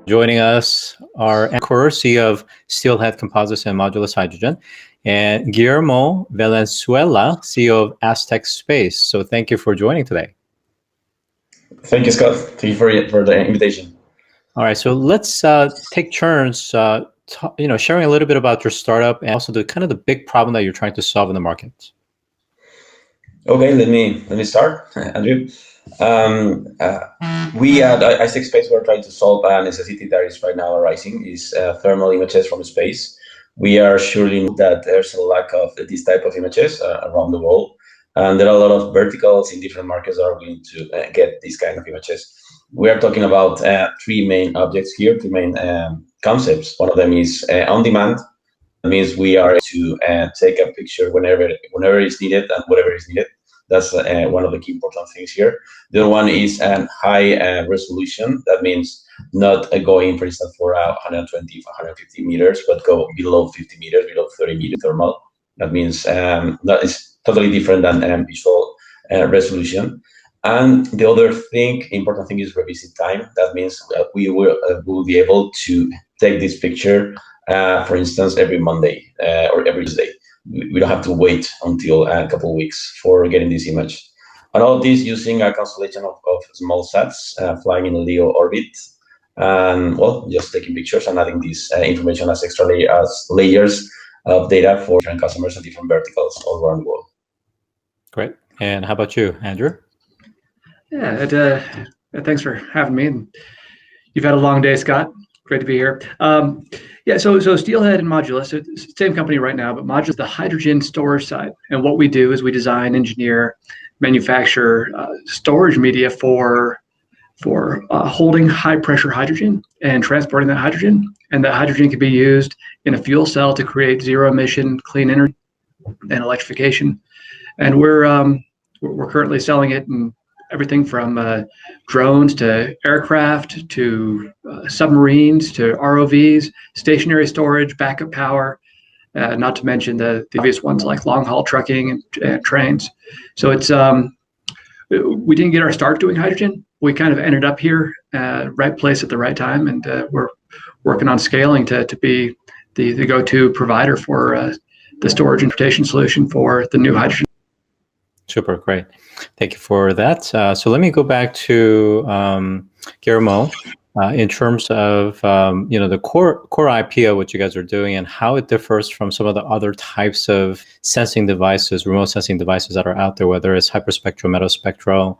Joining us are Coors, CEO of Steelhead Composites and Modulus Hydrogen, and Guillermo Valenzuela, CEO of Aistech Space. So thank you for joining today. Thank you, Scott. Thank you for the invitation. All right, so let's take turns, sharing a little bit about your startup and also the big problem that you're trying to solve in the market. Okay, let me start, Andrew. We at Aistech Space, we're trying to solve a necessity that is right now arising, is thermal images from space. We are surely that there's a lack of this type of images around the world, and there are a lot of verticals in different markets that are willing to get these kind of images. We are talking about three main objects here, three main concepts. One of them is on demand. That means we are to take a picture whenever it's needed and whatever is needed. That's one of the key important things here. The other one is high resolution. That means not going, for instance, for 120, 150 meters, but go below 50 meters, below 30 meters thermal. That means that is totally different than visual resolution. And the other important thing is revisit time. That means we will be able to take this picture, for instance, every Monday or every Tuesday. We don't have to wait until a couple of weeks for getting this image. And all this using a constellation of small sats flying in a LEO orbit. And just taking pictures and adding this information as layers of data for different customers and different verticals all around the world. Great. And how about you, Andrew? Yeah, thanks for having me. You've had a long day, Scott. Great to be here. So Steelhead and Modulus, it's the same company right now, but Modulus is the hydrogen storage side. And what we do is we design, engineer, manufacture storage media for holding high pressure hydrogen and transporting that hydrogen. And that hydrogen can be used in a fuel cell to create zero emission clean energy and electrification. And we're currently selling it in everything from drones to aircraft to submarines to ROVs, stationary storage, backup power, not to mention the obvious ones like long haul trucking and trains. So it's we didn't get our start doing hydrogen. We kind of ended up here, right place at the right time, and we're working on scaling to be the go-to provider for the storage and transportation solution for the new hydrogen. Super, great. Thank you for that. So let me go back to Guillermo in terms of the core IP of what you guys are doing and how it differs from some of the other types of sensing devices, remote sensing devices that are out there, whether it's hyperspectral, metaspectral,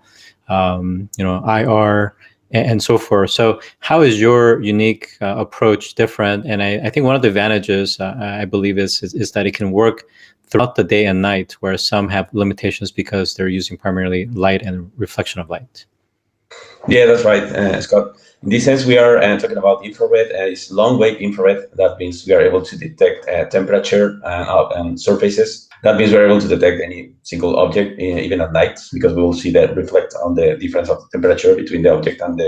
IR, and so forth. So how is your unique approach different? And I think one of the advantages, I believe, is that it can work throughout the day and night, whereas some have limitations because they're using primarily light and reflection of light. Yeah, that's right, Scott. In this sense, we are talking about infrared. It's long-wave infrared. That means we are able to detect temperature and surfaces. That means we're able to detect any single object, even at night, because we will see that reflect on the difference of temperature between the object and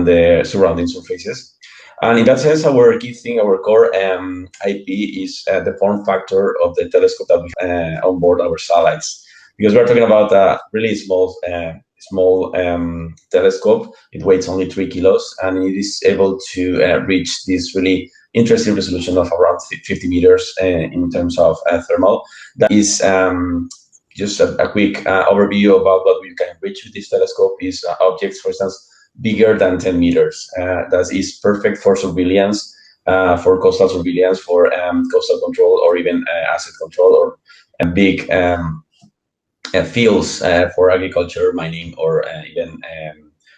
the surrounding surfaces. And in that sense, our key thing, our core IP is the form factor of the telescope that we on board our satellites. Because we're talking about a really small telescope. It weighs only 3 kilos, and it is able to reach this really interesting resolution of around 50 meters in terms of thermal. That is just a quick overview about what we can reach with this telescope is objects, for instance, bigger than 10 meters. That is perfect for surveillance, for coastal surveillance, for coastal control, or even asset control, or big fields for agriculture, mining, or even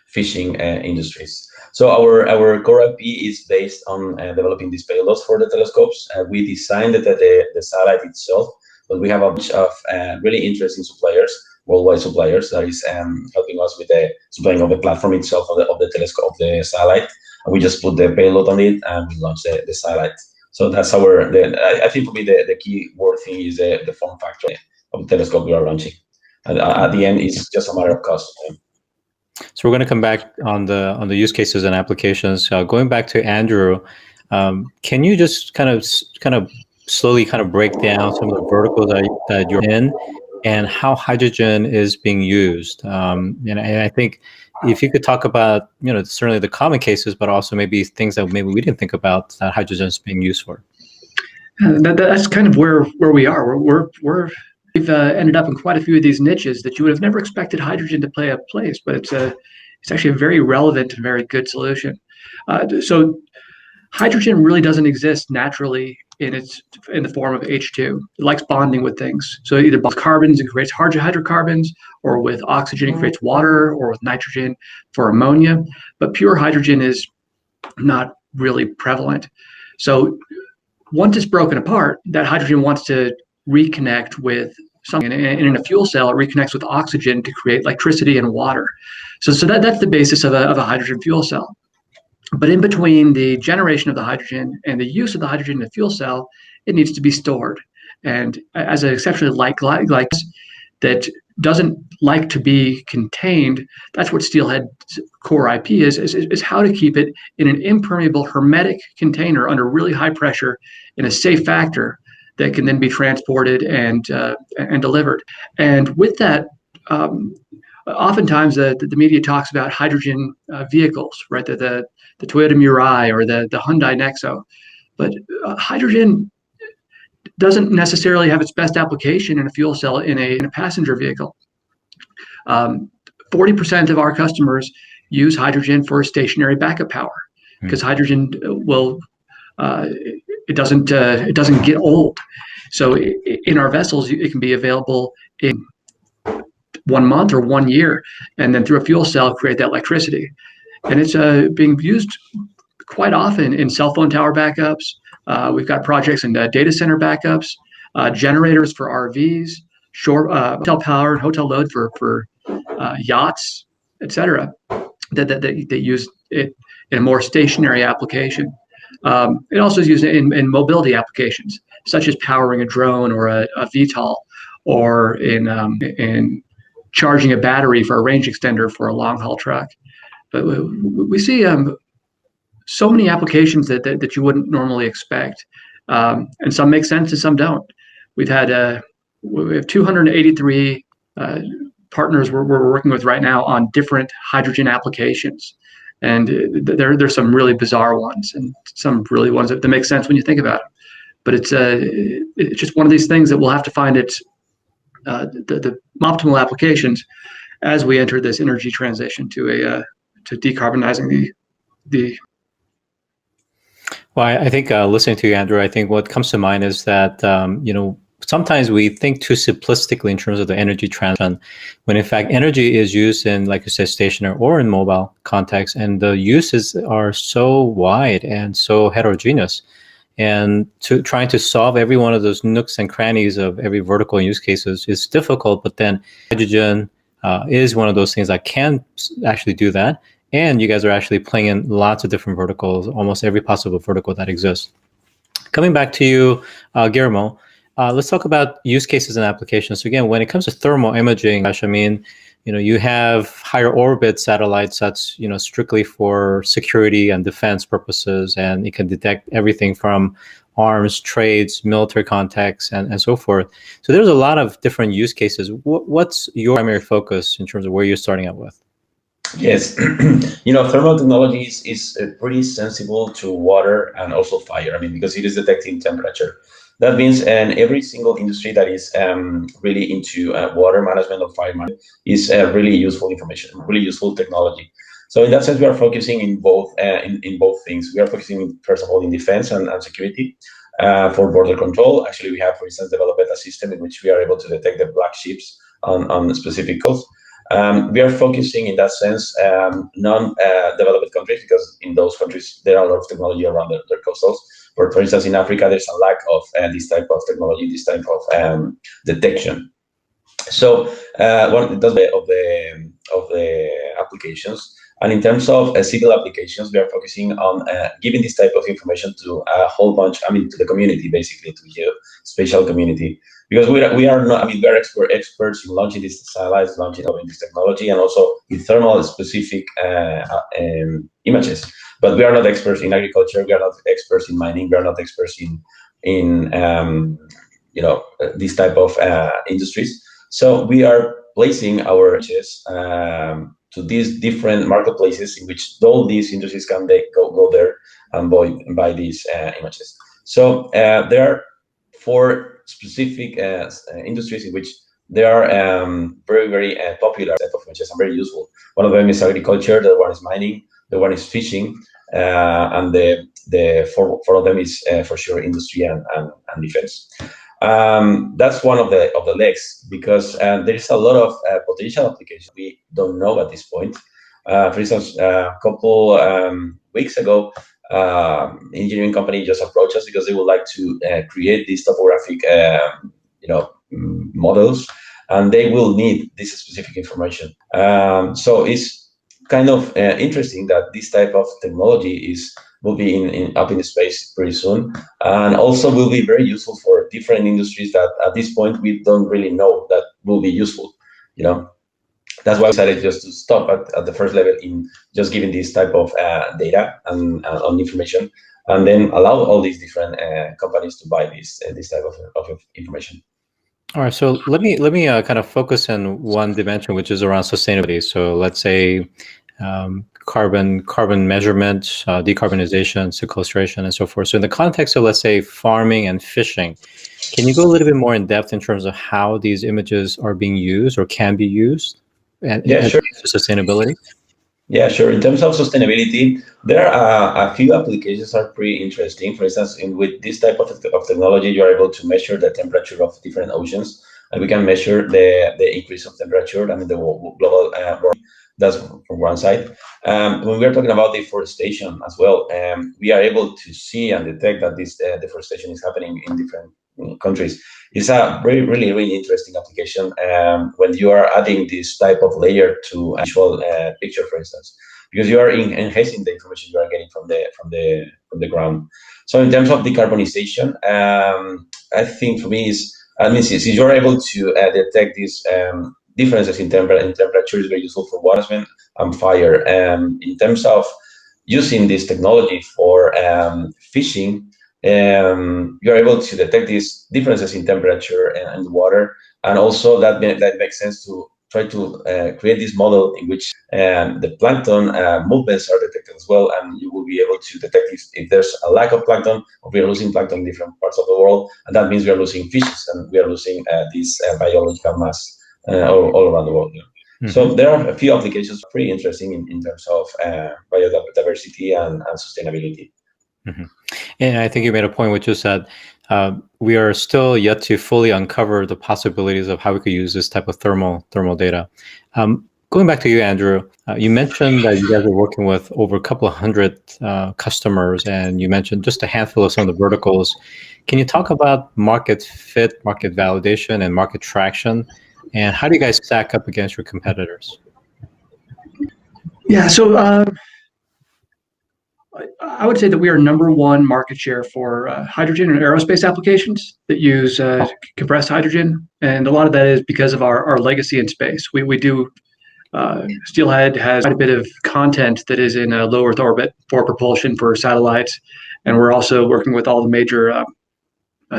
fishing industries. So our core IP is based on developing these payloads for the telescopes. We designed the satellite itself, but we have a bunch of really interesting suppliers, worldwide suppliers, that is helping us with the supplying of the platform itself of the telescope, of the satellite. And we just put the payload on it and we launch the satellite. So that's I think for me the key word thing is the form factor of the telescope we are launching. And at the end, it's just a matter of cost. So we're going to come back on the use cases and applications. Going back to Andrew, can you just kind of slowly break down some of the verticals that you're in and how hydrogen is being used? And I think if you could talk about, certainly the common cases, but also maybe things that maybe we didn't think about that hydrogen is being used for. That's kind of where we are. We've ended up in quite a few of these niches that you would have never expected hydrogen to play a place, but it's actually a very relevant and very good solution. So hydrogen really doesn't exist naturally in the form of H2. It likes bonding with things. So either with carbons, it creates hydrocarbons, or with oxygen, it creates water, or with nitrogen for ammonia. But pure hydrogen is not really prevalent. So once it's broken apart, that hydrogen wants to reconnect with something. And in a fuel cell, it reconnects with oxygen to create electricity and water. So that's the basis of a hydrogen fuel cell. But in between the generation of the hydrogen and the use of the hydrogen in the fuel cell, it needs to be stored. And as an exceptionally like that doesn't like to be contained, that's what Steelhead's core IP is how to keep it in an impermeable, hermetic container under really high pressure in a safe factor that can then be transported and delivered. And with that, oftentimes the media talks about hydrogen vehicles, right? The Toyota Mirai or the Hyundai Nexo, but hydrogen doesn't necessarily have its best application in a fuel cell in a passenger vehicle. 40% of our customers use hydrogen for stationary backup power because hydrogen it doesn't get old. So in our vessels, it can be available in 1 month or 1 year, and then through a fuel cell create that electricity. And it's being used quite often in cell phone tower backups. We've got projects in data center backups, generators for RVs, hotel power and hotel load for yachts, etc. That use it in a more stationary application. It also is used in mobility applications, such as powering a drone or a VTOL, or in charging a battery for a range extender for a long haul truck. But we see so many applications that you wouldn't normally expect, and some make sense and some don't. We have 283 partners we're working with right now on different hydrogen applications, and there's some really bizarre ones and some really ones that make sense when you think about it. But it's just one of these things that we'll have to find the optimal applications as we enter this energy transition to decarbonizing the. Well, I think listening to you, Andrew, I think what comes to mind is that sometimes we think too simplistically in terms of the energy transition, when in fact energy is used in, like you said, stationary or in mobile context, and the uses are so wide and so heterogeneous. And trying to solve every one of those nooks and crannies of every vertical use cases is difficult, but then hydrogen is one of those things that can actually do that. And you guys are actually playing in lots of different verticals, almost every possible vertical that exists. Coming back to you, Guillermo, let's talk about use cases and applications. So again, when it comes to thermal imaging, I mean, you have higher orbit satellites that's, strictly for security and defense purposes, and it can detect everything from arms, trades, military contexts, and so forth. So there's a lot of different use cases. What's your primary focus in terms of where you're starting out with? Yes, thermal technologies is pretty sensible to water and also fire. I mean, because it is detecting temperature. That means every single industry that is really into water management or fire management is really useful information, really useful technology. So in that sense, we are focusing in both things. We are focusing, first of all, in defense and security for border control. Actually, we have, for instance, developed a system in which we are able to detect the black ships on specific coasts. We are focusing in that sense non-developed countries, because in those countries there are a lot of technology around their coastals. For instance, in Africa, there's a lack of this type of technology, this type of detection. So one of the applications, and in terms of civil applications, we are focusing on giving this type of information to a whole bunch. I mean, to the community, basically, to the spatial community. Because we are not, we are experts in launching these satellites, launching this technology, and also in thermal specific images. But we are not experts in agriculture. We are not experts in mining. We are not experts in these type of industries. So we are placing our images to these different marketplaces in which all these industries can go there and buy these images. So there are 4 specific industries in which they are very, very popular type of images and very useful. One of them is agriculture, the other one is mining, the one is fishing, and the four of them is for sure industry and defense. That's one of the legs, because there is a lot of potential applications we don't know at this point. For instance, a couple weeks ago, engineering company just approached us because they would like to create these topographic models, and they will need this specific information. So it's kind of interesting that this type of technology will be up in the space pretty soon, and also will be very useful for different industries that at this point we don't really know that will be useful. That's why I decided just to stop at the first level in just giving this type of data and on information, and then allow all these different companies to buy this type of information. All right, so let me kind of focus on one dimension, which is around sustainability. So let's say carbon measurement, decarbonization, sequestration, and so forth. So in the context of, let's say, farming and fishing, can you go a little bit more in depth in terms of how these images are being used or can be used? And sure. Sustainability? Yeah, sure. In terms of sustainability, there are a few applications that are pretty interesting. For instance, with this type of technology, you are able to measure the temperature of different oceans, and we can measure the increase of temperature. I mean, the global warming. That's from one side. When we are talking about deforestation as well, we are able to see and detect that this deforestation is happening in different countries. It's a really interesting application when you are adding this type of layer to a visual picture, for instance, because you are enhancing the information you are getting from the ground. So in terms of decarbonization, I think for me since you are able to detect these differences in temperature, is very useful for water management and fire. In terms of using this technology for fishing, you're able to detect these differences in temperature and water, and also that makes sense to try to create this model in which the plankton movements are detected as well, and you will be able to detect if there's a lack of plankton, or we are losing plankton in different parts of the world, and that means we are losing fishes and we are losing this biological mass all around the world. Mm-hmm. So there are a few applications pretty interesting in terms of biodiversity and sustainability. Mm-hmm. And I think you made a point, which is that we are still yet to fully uncover the possibilities of how we could use this type of thermal data. Going back to you, Andrew, you mentioned that you guys are working with over a couple of hundred customers, and you mentioned just a handful of some of the verticals. Can you talk about market fit, market validation, and market traction? And how do you guys stack up against your competitors? Yeah, so I would say that we are #1 market share for hydrogen and aerospace applications that use compressed hydrogen. And a lot of that is because of our legacy in space. We do, Steelhead has quite a bit of content that is in a low Earth orbit for propulsion for satellites. And we're also working with all the major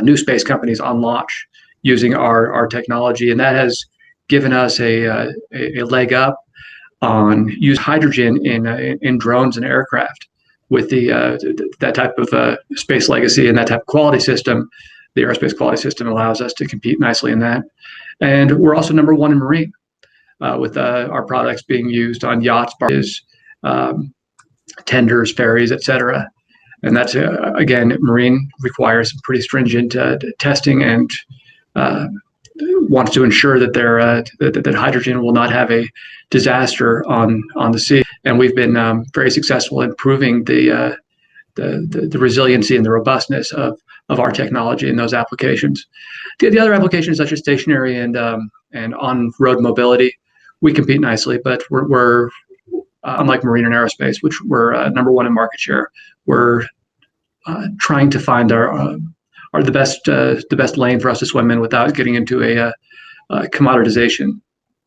new space companies on launch using our technology. And that has given us a leg up on use hydrogen in drones and aircraft. With that type of space legacy and that type of quality system, the aerospace quality system allows us to compete nicely in that. And we're also #1 in marine, with our products being used on yachts, barges, tenders, ferries, etc. And that's, again, marine requires some pretty stringent testing and wants to ensure that that hydrogen will not have a disaster on the sea. And we've been very successful in proving the resiliency and the robustness of our technology in those applications. The other applications, such as stationary and on-road mobility, we compete nicely, but we're unlike marine and aerospace, which we're #1 in market share. We're trying to find the best lane for us to swim in without getting into a commoditization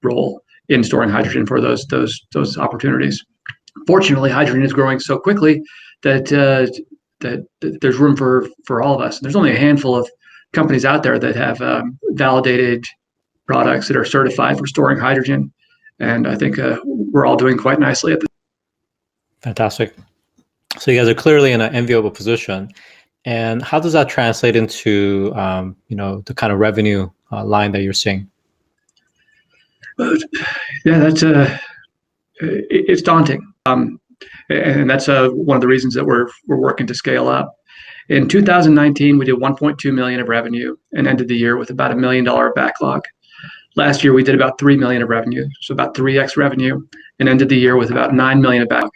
role in storing hydrogen for those opportunities. Fortunately, hydrogen is growing so quickly that there's room for all of us. And there's only a handful of companies out there that have validated products that are certified for storing hydrogen. And I think we're all doing quite nicely at this. Fantastic. So you guys are clearly in an enviable position. And how does that translate into, the kind of revenue line that you're seeing? Yeah, that's it's daunting. And that's one of the reasons that we're working to scale up. In 2019, we did 1.2 million of revenue and ended the year with about $1 million backlog. Last year, we did about 3 million of revenue, so about 3x revenue, and ended the year with about 9 million of backlog.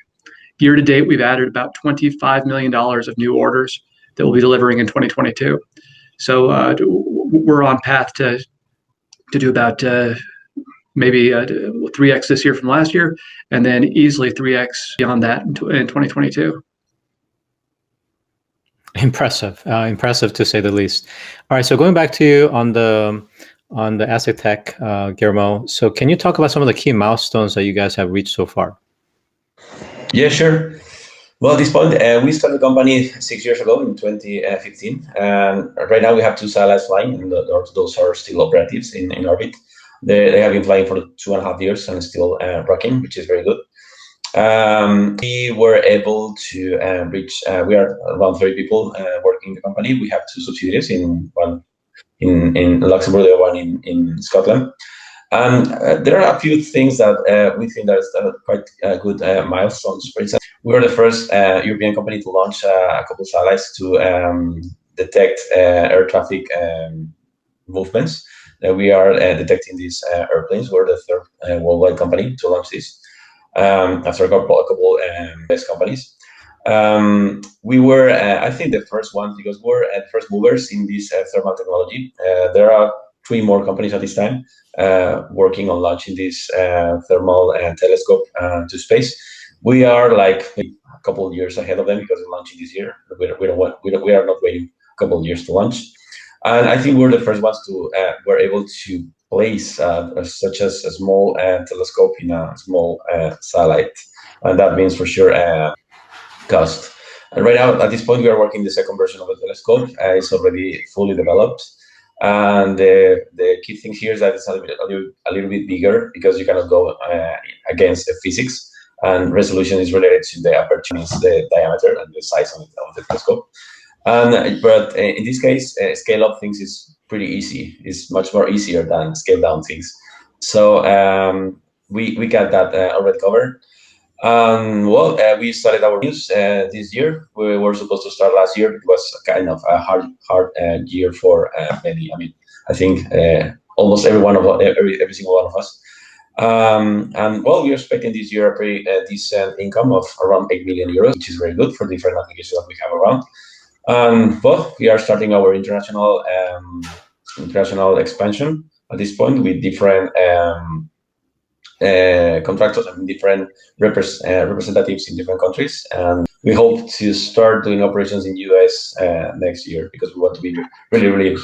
Year to date, we've added about $25 million of new orders that we'll be delivering in 2022. So we're on path to do about maybe 3x this year from last year, and then easily 3x beyond that in 2022. Impressive, impressive to say the least. All right, so going back to you on the Aistech, Guillermo. So can you talk about some of the key milestones that you guys have reached so far? Yeah, sure. Well, at this point, we started the company 6 years ago in 2015. And right now we have 2 satellites flying, and those are still operatives in orbit. They have been flying for 2.5 years and still rocking, which is very good. We were able to reach, we are around 30 people working in the company. We have 2 subsidiaries, one in Luxembourg, the other one in Scotland. And there are a few things that we think that are quite good milestones. For example, we were the first European company to launch a couple of satellites to detect air traffic movements. We are detecting these airplanes. We're the third worldwide company to launch this after a couple best companies. We were, I think, the first one because we're first movers in this thermal technology. There are 3 more companies at this time working on launching this thermal telescope to space. We are like a couple of years ahead of them because we're launching this year. We are not waiting a couple of years to launch. And I think we're the first ones to were able to place such as a small telescope in a small satellite, and that means for sure cost. And right now, at this point, we are working the second version of the telescope. It's already fully developed. And the key thing here is that it's a little bit bigger because you cannot go against the physics, and resolution is related to the aperture, the diameter and the size of the telescope. But in this case, scale up things is pretty easy. It's much more easier than scale down things. So we got that already covered. We started our news this year. We were supposed to start last year. It was kind of a hard year for many. I mean, I think almost every single one of us. We're expecting this year a pretty decent income of around 8 million euros, which is very good for different applications that we have around. We are starting our international expansion at this point with different contractors and different representatives in different countries, and we hope to start doing operations in US next year because we want to be really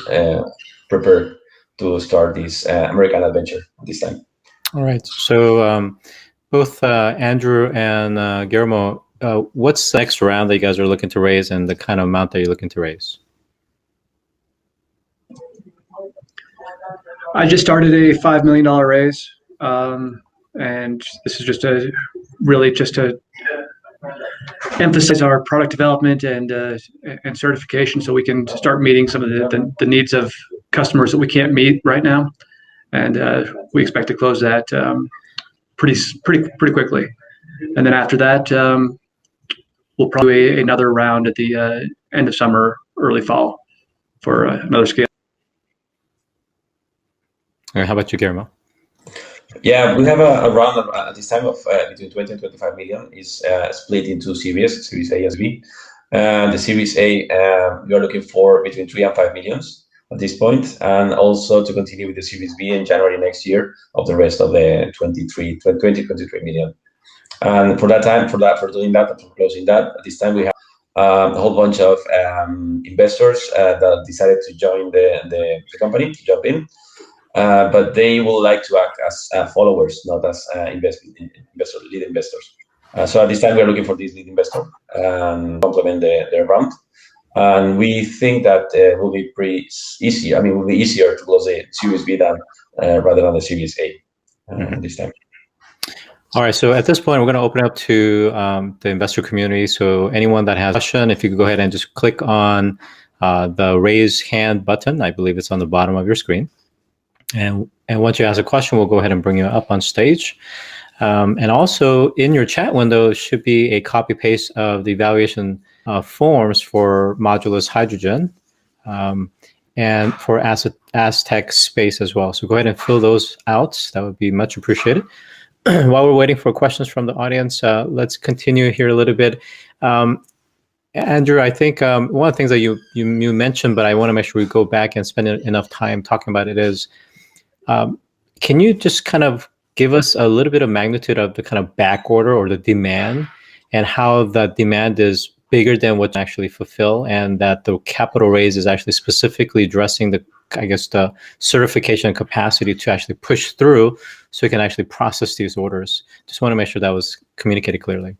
prepared to start this American adventure this time. All right. So both Andrew and Guillermo, what's the next round that you guys are looking to raise and the kind of amount that you're looking to raise? I just started a $5 million raise. And this is just to emphasize our product development and certification, so we can start meeting some of the needs of customers that we can't meet right now, and we expect to close that pretty quickly. And then after that, we'll probably do another round at the end of summer, early fall, for another scale. All right, how about you, Guillermo? Yeah, we have a round at this time of between 20 and 25 million. Is split into series A and B. The Series A, we are looking for between 3 and 5 millions at this point, and also to continue with the Series B in January next year of the rest of the 23 million. And for doing that, and for closing that, at this time we have a whole bunch of investors that decided to join the company, to jump in. But they would like to act as followers, not as lead investors. So at this time, we're looking for this lead investor and complement their round. And we think that it will be pretty easy. I mean, it will be easier to close the Series B rather than the Series A this time. All right, so at this point, we're going to open up to the investor community. So anyone that has a question, if you could go ahead and just click on the raise hand button. I believe it's on the bottom of your screen. And once you ask a question, we'll go ahead and bring you up on stage. And also in your chat window should be a copy paste of the evaluation forms for Modulus Hydrogen and for Aistech Space as well. So go ahead and fill those out. That would be much appreciated. While we're waiting for questions from the audience, let's continue here a little bit. Andrew, I think one of the things that you mentioned, but I want to make sure we go back and spend enough time talking about it is, can you just kind of give us a little bit of magnitude of the kind of back order or the demand and how that demand is bigger than what you actually fulfill, and that the capital raise is actually specifically addressing the certification capacity to actually push through so we can actually process these orders? Just want to make sure that was communicated clearly.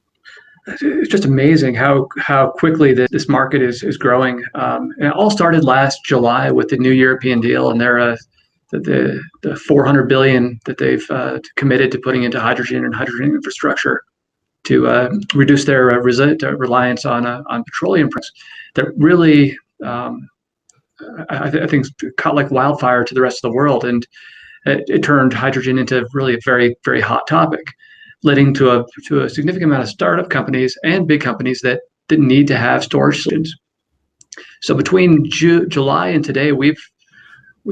It's just amazing how quickly this market is growing. And it all started last July with the new European deal, and the 400 billion that they've committed to putting into hydrogen and hydrogen infrastructure to reduce their reliance on petroleum prices. That really, I think, caught like wildfire to the rest of the world, and it turned hydrogen into really a very, very hot topic, leading to a significant amount of startup companies and big companies that need to have storage solutions. So between July and today, we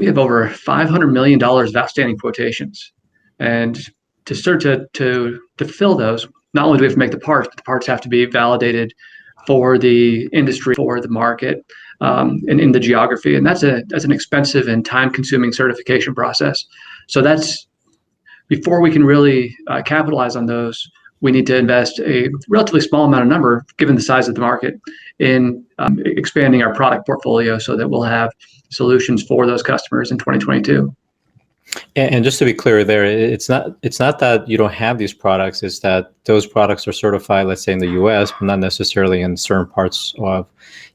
have over $500 million of outstanding quotations, and to start to fill those, not only do we have to make the parts, but the parts have to be validated for the industry, for the market, and in the geography, and that's an expensive and time-consuming certification process. So that's before we can really capitalize on those. We need to invest a relatively small amount of number, given the size of the market, in expanding our product portfolio so that we'll have solutions for those customers in 2022. And just to be clear there, it's not that you don't have these products, it's that those products are certified, let's say in the US, but not necessarily in certain parts of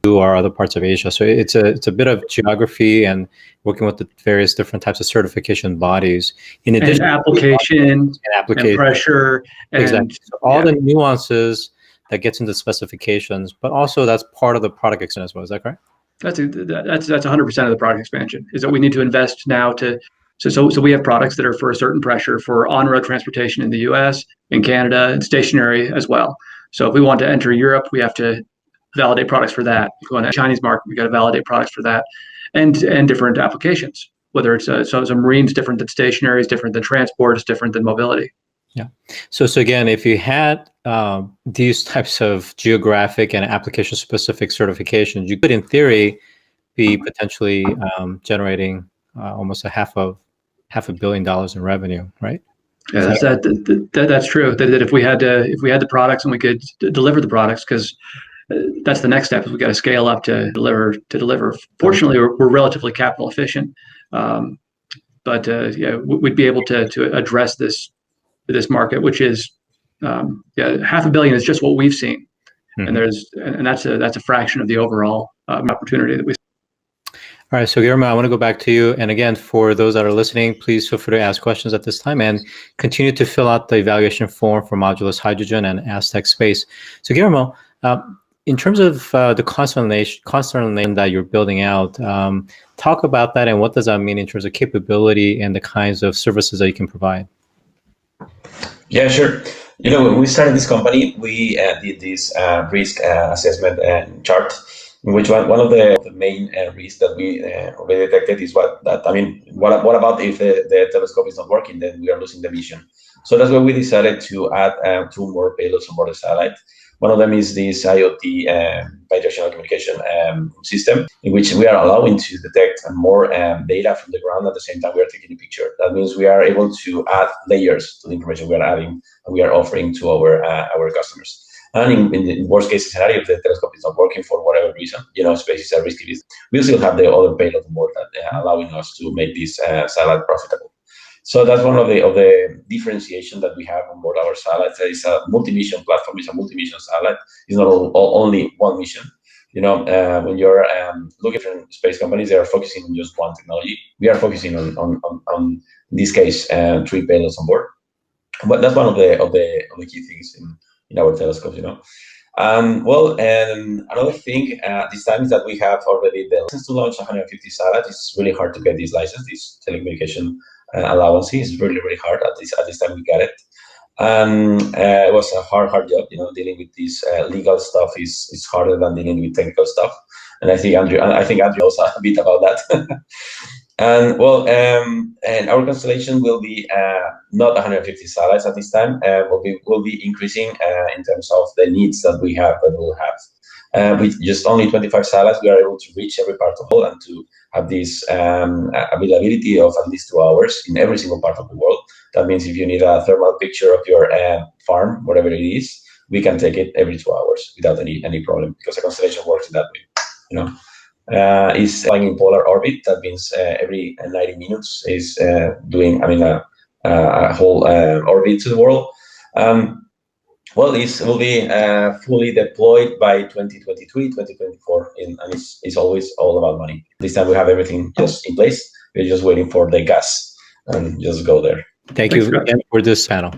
EU or other parts of Asia. So it's a bit of geography and working with the various different types of certification bodies. In addition, and application and pressure. Exactly. So all the nuances that gets into specifications, but also that's part of the product expansion as well. Is that correct? That's 100% of the product expansion, is that we need to invest now so we have products that are for a certain pressure for on-road transportation in the US, in Canada, and stationary as well. So if we want to enter Europe, we have to validate products for that. If we want to Chinese market, we got to validate products for that, and different applications. Whether it's so marine's different than stationary, is different than transport, is different than mobility. Yeah. So again, if you had these types of geographic and application-specific certifications, you could, in theory, be potentially generating almost $500 million in revenue, right? Yeah, that's true. That if we had the products and we could deliver the products, because that's the next step. Is we got to scale up to deliver. Fortunately, we're relatively capital efficient, but we'd be able to address this market, which is $500 million is just what we've seen, and that's a fraction of the overall opportunity that we. All right, so Guillermo, I want to go back to you. And again, for those that are listening, please feel free to ask questions at this time and continue to fill out the evaluation form for Modulus Hydrogen and Aistech Space. So Guillermo, in terms of the constellation that you're building out, talk about that and what does that mean in terms of capability and the kinds of services that you can provide? Yeah, sure. When we started this company, we did this risk assessment chart, in which one of the main risks that we already detected is what about if the telescope is not working, then we are losing the vision. So that's why we decided to add 2 more payloads on board the satellite. One of them is this IoT bidirectional communication system, in which we are allowing to detect more data from the ground at the same time we are taking a picture. That means we are able to add layers to the information we are adding and we are offering to our customers. And in the worst case scenario, if the telescope is not working for whatever reason, space is a risky business, we still have the other payload on board that allowing us to make this satellite profitable. So that's one of the differentiation that we have on board our satellites. It's a multi-mission platform. It's a multi-mission satellite. It's not only one mission. When you're looking for space companies, they are focusing on just one technology. We are focusing on in this case, 3 payloads on board. but that's one of the key things in our telescopes, Well, and another thing this time is that we have already the license to launch 150 satellites. It's really hard to get this license, this telecommunication allowance. It's really, really hard. At this time we got it. It was a hard job, dealing with this legal stuff is harder than dealing with technical stuff. And I think Andrew knows a bit about that. And well, and our constellation will be not 150 satellites at this time. Will be increasing in terms of the needs that we will have. With just only 25 satellites, we are able to reach every part of the world and to have this availability of at least 2 hours in every single part of the world. That means if you need a thermal picture of your farm, whatever it is, we can take it every 2 hours without any problem, because the constellation works in that way. Is flying in polar orbit. That means every 90 minutes is doing, a whole orbit to the world. Well, this will be fully deployed by 2023, 2024, and it's always all about money. This time we have everything just in place. We're just waiting for the gas and just go there. Thank you again for this panel.